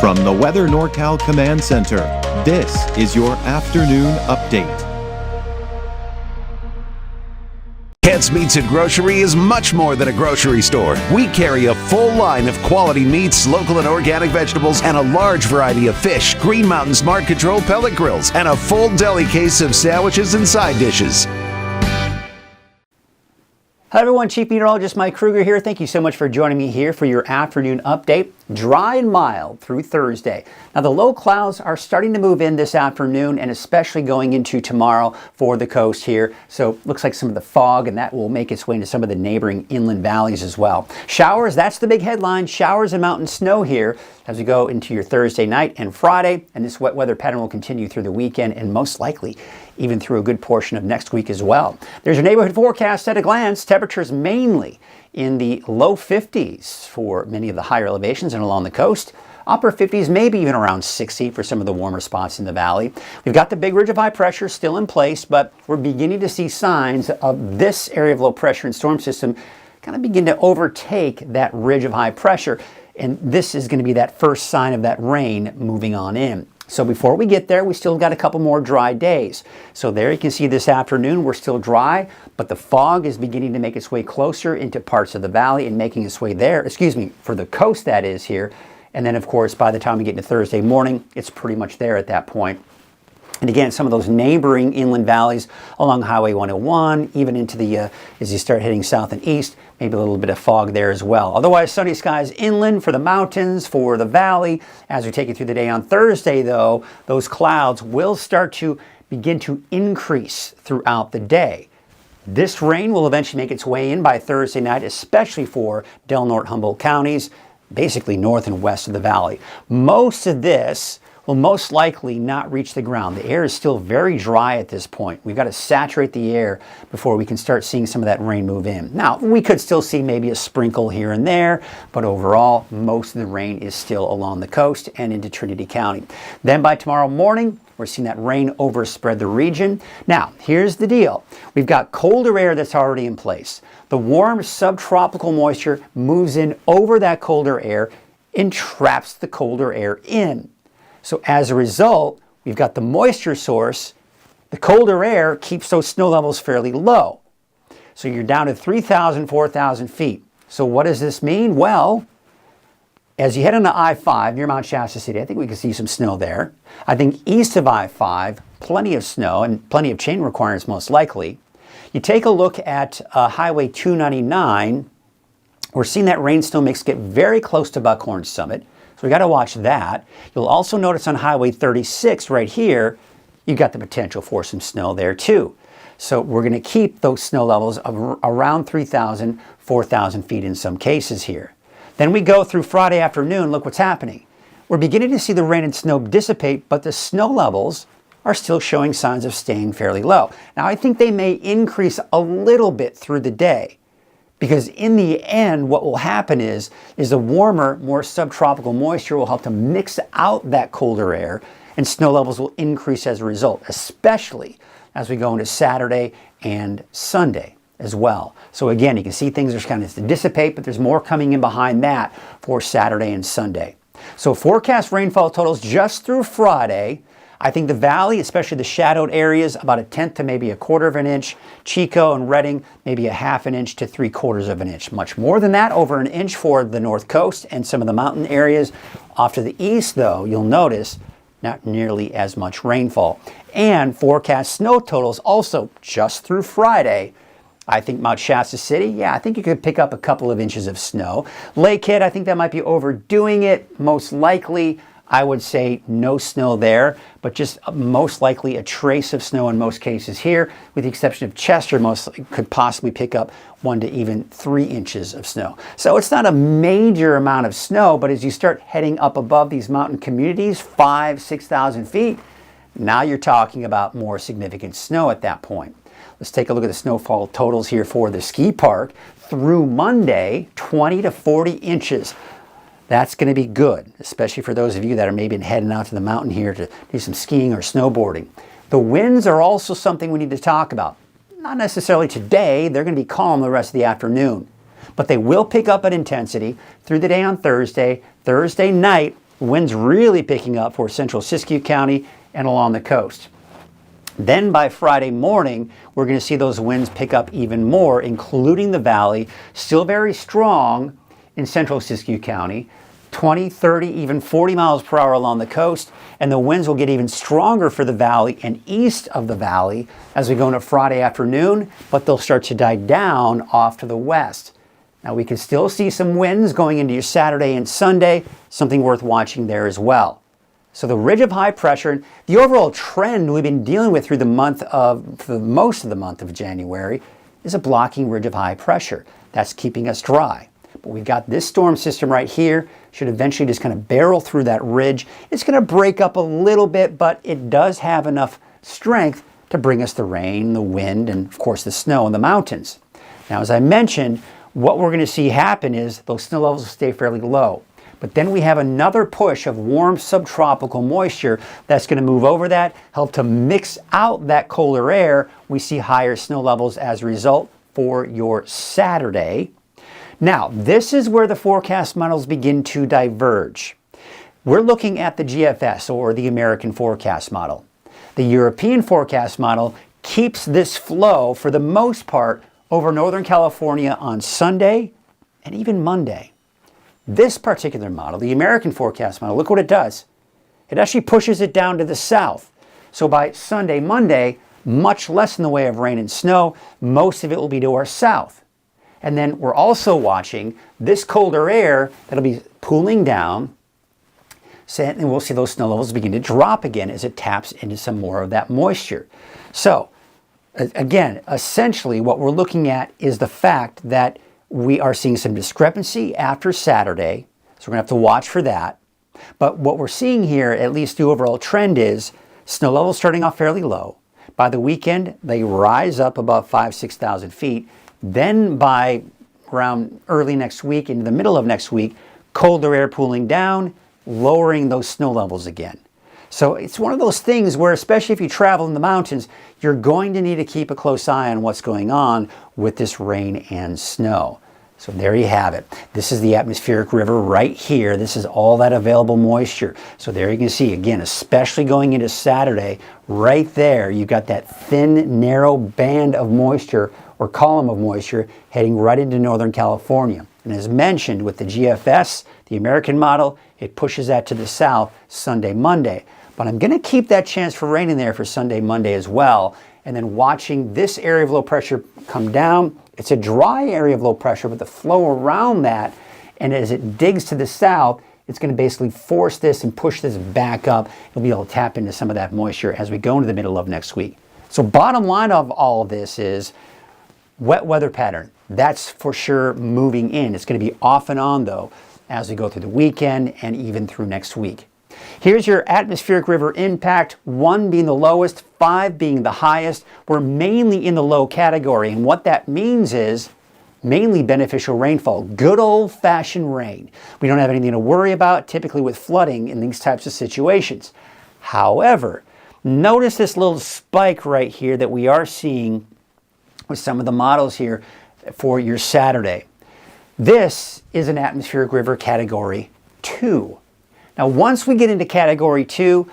From the Weather NorCal Command Center, this is your afternoon update. Kent's Meats and Grocery is much more than a grocery store. We carry a full line of quality meats, local and organic vegetables, and a large variety of fish, Green Mountain Smart Control pellet grills, and a full deli case of sandwiches and side dishes. Hi everyone, Chief Meteorologist Mike Krueger here. Thank you so much for joining me here for your afternoon update. Dry and mild through Thursday. Now the low clouds are starting to move in this afternoon and especially going into tomorrow for the coast here. So looks like some of the fog, and that will make its way into some of the neighboring inland valleys as well. Showers, that's the big headline. Showers and mountain snow here as we go into your Thursday night and Friday. And this wet weather pattern will continue through the weekend and most likely even through a good portion of next week as well. There's your neighborhood forecast at a glance. Temperatures mainly in the low 50s for many of the higher elevations and along the coast. Upper 50s, maybe even around 60 for some of the warmer spots in the valley. We've got the big ridge of high pressure still in place, but we're beginning to see signs of this area of low pressure and storm system kind of begin to overtake that ridge of high pressure. And this is going to be that first sign of that rain moving on in. So before we get there, we still got a couple more dry days. So there you can see this afternoon we're still dry, but the fog is beginning to make its way closer into parts of the valley and making its way there, for the coast that is here. And then of course, by the time we get into Thursday morning, it's pretty much there at that point. And again, some of those neighboring inland valleys along Highway 101, even into the, as you start heading south and east, maybe a little bit of fog there as well. Otherwise, sunny skies inland for the mountains, for the valley. As we take you through the day on Thursday, though, those clouds will start to begin to increase throughout the day. This rain will eventually make its way in by Thursday night, especially for Del Norte, Humboldt counties, basically north and west of the valley. Most of this will most likely not reach the ground. The air is still very dry at this point. We've got to saturate the air before we can start seeing some of that rain move in. Now, we could still see maybe a sprinkle here and there, but overall, most of the rain is still along the coast and into Trinity County. Then by tomorrow morning, we're seeing that rain overspread the region. Now, here's the deal. We've got colder air that's already in place. The warm subtropical moisture moves in over that colder air and traps the colder air in. So as a result, we've got the moisture source. The colder air keeps those snow levels fairly low. So you're down to 3,000, 4,000 feet. So what does this mean? Well, as you head on to I-5 near Mount Shasta City, I think we can see some snow there. I think east of I-5, plenty of snow and plenty of chain requirements most likely. You take a look at Highway 299, we're seeing that rain-snow mix get very close to Buckhorn Summit. So we got to watch that. You'll also notice on Highway 36 right here, you've got the potential for some snow there too. So we're going to keep those snow levels of around 3,000, 4,000 feet in some cases here. Then we go through Friday afternoon, look what's happening. We're beginning to see the rain and snow dissipate, but the snow levels are still showing signs of staying fairly low. Now I think they may increase a little bit through the day, because in the end, what will happen is the warmer, more subtropical moisture will help to mix out that colder air, and snow levels will increase as a result, especially as we go into Saturday and Sunday as well. So again, you can see things are kind of to dissipate, but there's more coming in behind that for Saturday and Sunday. So forecast rainfall totals just through Friday. I think the valley, especially the shadowed areas, about 1/10 to maybe 1/4 of an inch. Chico and Redding, maybe 1/2 inch to 3/4 of an inch. Much more than that, over an inch for the north coast and some of the mountain areas. Off to the east, though, you'll notice not nearly as much rainfall. And forecast snow totals also just through Friday. I think Mount Shasta City, yeah, I think you could pick up a couple of inches of snow. Lakehead, I think that might be overdoing it. Most likely, I would say no snow there, but just most likely a trace of snow in most cases here, with the exception of Chester, could possibly pick up 1 to even 3 inches of snow. So it's not a major amount of snow, but as you start heading up above these mountain communities, 5,000, 6,000 feet, now you're talking about more significant snow at that point. Let's take a look at the snowfall totals here for the ski park. Through Monday, 20 to 40 inches. That's going to be good, especially for those of you that are maybe heading out to the mountain here to do some skiing or snowboarding. The winds are also something we need to talk about. Not necessarily today, they're going to be calm the rest of the afternoon, but they will pick up in intensity through the day on Thursday. Thursday night, Winds really picking up for central Siskiyou County and along the coast. Then by Friday morning, we're going to see those winds pick up even more, including the valley, still very strong in central Siskiyou County, 20, 30, even 40 miles per hour along the coast, and the winds will get even stronger for the valley and east of the valley as we go into Friday afternoon, but they'll start to die down off to the west. Now we can still see some winds going into your Saturday and Sunday, something worth watching there as well. So the ridge of high pressure, the overall trend we've been dealing with for most of the month of January, is a blocking ridge of high pressure. That's keeping us dry. But we've got this storm system right here, should eventually just kind of barrel through that ridge. It's going to break up a little bit, but it does have enough strength to bring us the rain, the wind, and of course the snow in the mountains. Now, as I mentioned, what we're going to see happen is those snow levels will stay fairly low. But then we have another push of warm subtropical moisture that's going to move over that, help to mix out that colder air. We see higher snow levels as a result for your Saturday. Now, this is where the forecast models begin to diverge. We're looking at the GFS, or the American forecast model. The European forecast model keeps this flow, for the most part, over Northern California on Sunday and even Monday. This particular model, the American forecast model, look what it does. It actually pushes it down to the south. So by Sunday, Monday, much less in the way of rain and snow, most of it will be to our south. And then we're also watching this colder air that'll be cooling down, and we'll see those snow levels begin to drop again as it taps into some more of that moisture. So again, essentially what we're looking at is the fact that we are seeing some discrepancy after Saturday, so we're going to have to watch for that. But what we're seeing here, at least the overall trend, is snow levels starting off fairly low. By the weekend, they rise up about 6,000 feet. Then by around early next week, into the middle of next week, colder air cooling down, lowering those snow levels again. So it's one of those things where, especially if you travel in the mountains, you're going to need to keep a close eye on what's going on with this rain and snow. So there you have it. This is the atmospheric river right here. This is all that available moisture. So there you can see, again, especially going into Saturday, right there, you've got that thin, narrow band of moisture or column of moisture heading right into Northern California. And as mentioned with the GFS, the American model, it pushes that to the south Sunday, Monday. But I'm going to keep that chance for rain in there for Sunday, Monday as well. And then watching this area of low pressure come down. It's a dry area of low pressure, but the flow around that, and as it digs to the south, it's going to basically force this and push this back up. You'll be able to tap into some of that moisture as we go into the middle of next week. So bottom line of all of this is wet weather pattern. That's for sure moving in. It's going to be off and on, though, as we go through the weekend and even through next week. Here's your atmospheric river impact, 1 being the lowest, 5 being the highest. We're mainly in the low category, and what that means is mainly beneficial rainfall, good old-fashioned rain. We don't have anything to worry about typically with flooding in these types of situations. However, notice this little spike right here that we are seeing with some of the models here for your Saturday. This is an atmospheric river category 2. Now, once we get into category 2,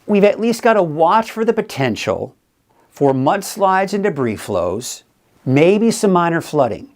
we've at least got to watch for the potential for mudslides and debris flows, maybe some minor flooding.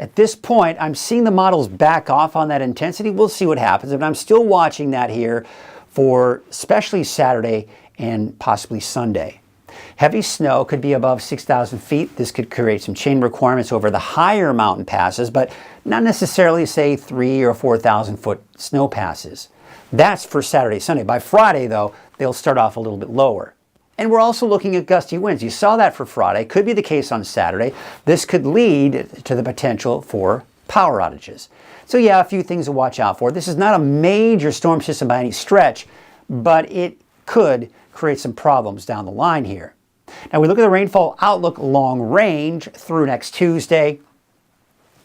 At this point, I'm seeing the models back off on that intensity. We'll see what happens, but I'm still watching that here for especially Saturday and possibly Sunday. Heavy snow could be above 6,000 feet. This could create some chain requirements over the higher mountain passes, but not necessarily, say, 3,000 or 4,000 foot snow passes. That's for Saturday, Sunday. By Friday, though, they'll start off a little bit lower. And we're also looking at gusty winds. You saw that for Friday. Could be the case on Saturday. This could lead to the potential for power outages. So yeah, a few things to watch out for. This is not a major storm system by any stretch, but it could create some problems down the line here. Now we look at the rainfall outlook long range through next Tuesday,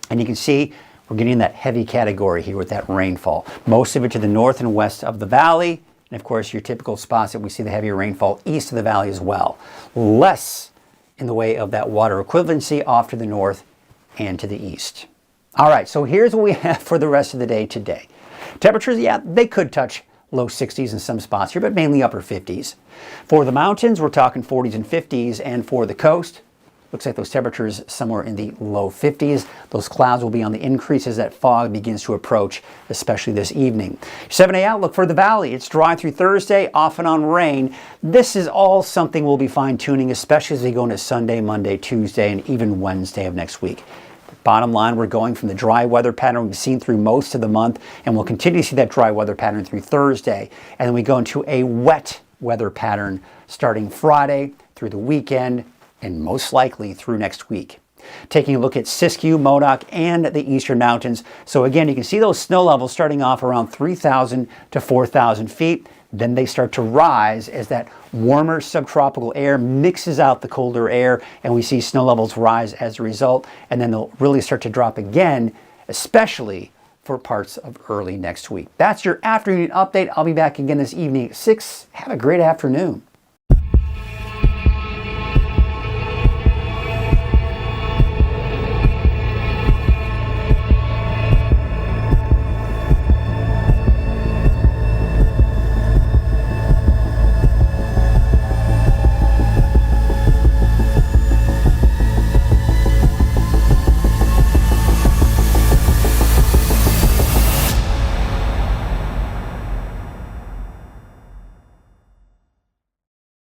and you can see we're getting in that heavy category here with that rainfall. Most of it to the north and west of the valley, and of course your typical spots that we see the heavier rainfall east of the valley as well. Less in the way of that water equivalency off to the north and to the east. All right, so here's what we have for the rest of the day today. Temperatures, yeah, they could touch low 60s in some spots here, but mainly upper 50s. For the mountains, we're talking 40s and 50s, and for the coast, looks like those temperatures somewhere in the low 50s. Those clouds will be on the increase as that fog begins to approach, especially this evening. 7-day outlook for the valley. It's dry through Thursday, off and on rain. This is all something we'll be fine-tuning, especially as we go into Sunday, Monday, Tuesday, and even Wednesday of next week. Bottom line, we're going from the dry weather pattern we've seen through most of the month, and we'll continue to see that dry weather pattern through Thursday. And then we go into a wet weather pattern starting Friday through the weekend, and most likely through next week. Taking a look at Siskiyou, Modoc, and the Eastern Mountains. So again, you can see those snow levels starting off around 3,000 to 4,000 feet. Then they start to rise as that warmer subtropical air mixes out the colder air, and we see snow levels rise as a result. And then they'll really start to drop again, especially for parts of early next week. That's your afternoon update. I'll be back again this evening at 6. Have a great afternoon.